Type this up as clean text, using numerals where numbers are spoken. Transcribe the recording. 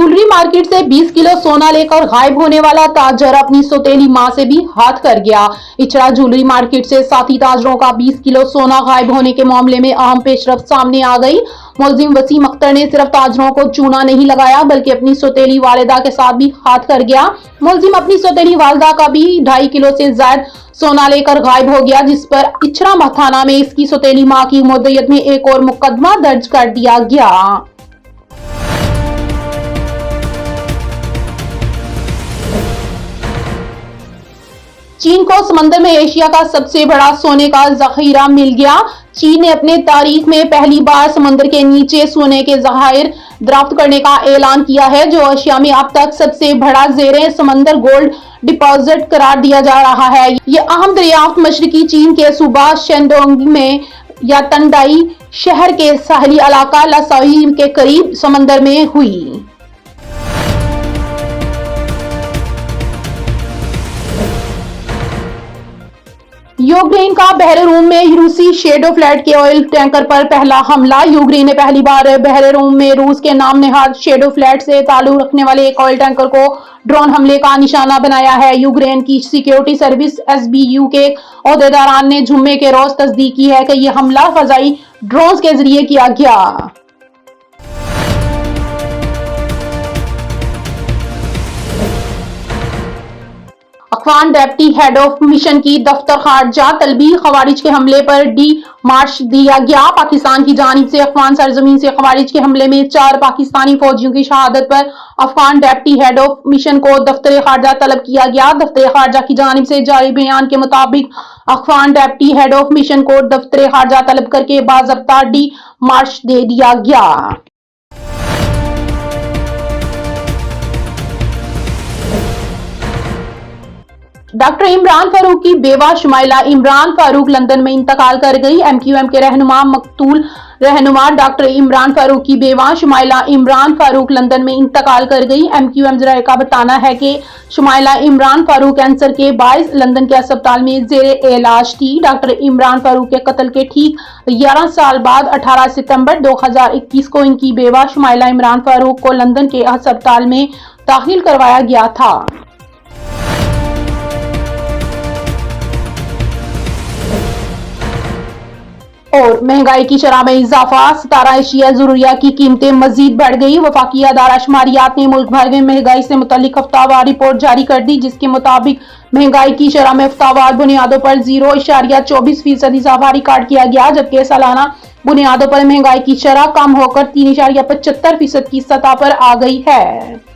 Jewellery market से 20 kilo सोना लेकर गायब होने वाला ताजर अपनी सौतेली मां से भी हाथ कर गया। इचड़ा ज्वेलरी मार्केट से साथी ताजरों का 20 किलो सोना गायब होने के मामले में अहम पेशरफ्त सामने आ गई। मुलजिम वसीम अख्तर ने सिर्फ ताजरों को चूना नहीं लगाया बल्कि अपनी सौतेली वालिदा के साथ भी हाथ कर गया। मुलजिम अपनी सौतेली वालिदा का भी 2.5 किलो से ज्यादा सोना लेकर गायब हो गया, जिस पर इचड़ा थाना में इसकी सौतेली मां की मुद्दत में एक और मुकदमा दर्ज कर दिया गया। चीन को समंदर में एशिया का सबसे बड़ा सोने का जखीरा मिल गया। चीन ने अपने तारीख में पहली बार समंदर के नीचे सोने के जखायर दरियाफ्त करने का ऐलान किया है, जो एशिया में अब तक सबसे बड़ा ज़ेरे समंदर गोल्ड डिपॉजिट करार दिया जा रहा है। ये अहम दरियाफ्त मशरकी चीन के सूबा शेंडोंग में यातनडाई शहर के साहली इलाका लसाई के करीब समंदर में हुई। यूक्रेन का बहरेरोम में रूसी शेडो फ्लैट के ऑयल टैंकर पर पहला हमला। यूक्रेन ने पहली बार बहरेरोम में रूस के नाम नेहाद शेडो फ्लैट से ताल्लुक रखने वाले एक ऑयल टैंकर को ड्रोन हमले का निशाना बनाया है। यूक्रेन की सिक्योरिटी सर्विस एसबीयू के ओहदेदारान ने जुम्मे के रोज तस्दीक की है कि यह हमला फजाई ड्रोन के जरिए किया गया। Afghan deputy head of mission की दफ्तर खारजा तलबी खवारिज के हमले पर डी मार्च दिया गया। पाकिस्तान की जानिब से अफगान सरजमीन से खवारिज के हमले में 4 पाकिस्तानी फौजियों की शहादत पर Afghan deputy head of mission को दफ्तर खारजा तलब किया गया। दफ्तर खारजा की जानिब से जारी बयान के मुताबिक Afghan deputy head of mission को दफ्तर खारजा तलब करके बाज़ाब्ता डी मार्च दे दिया गया। डॉक्टर इमरान फारूक की बेवा शुमाइला इमरान फारूक लंदन में इंतकाल कर गई। एमक्यूएम के रहनुमा मकतूल रहनुमा डॉक्टर इमरान फारूक की बेवा शुमाइला इमरान फारूक लंदन में इंतकाल कर गई। एमक्यूएम जराये का बताना है कि शुमाइला इमरान फारूक कैंसर के बायस लंदन के अस्पताल में जेरे इलाज थी। डॉक्टर इमरान फारूक के कत्ल के ठीक 11 साल बाद 18 सितंबर 2021 को इनकी बेवा शुमाइला इमरान फारूक को लंदन के अस्पताल में दाखिल करवाया गया था। और महंगाई की शरह में इजाफा, 17 एशिया जरूरिया की कीमतें मजीद बढ़ गई। वफाकी अदारा शुमारियात ने मुल्क भर में महंगाई से मुतालिक हफ्तावार रिपोर्ट जारी कर दी, जिसके मुताबिक महंगाई की शरह में हफ्तावार बुनियादों पर 0.24% इजाफा रिकॉर्ड किया गया, जबकि सालाना बुनियादों पर महंगाई की शरह कम होकर 3.75% की सतह पर आ गई है।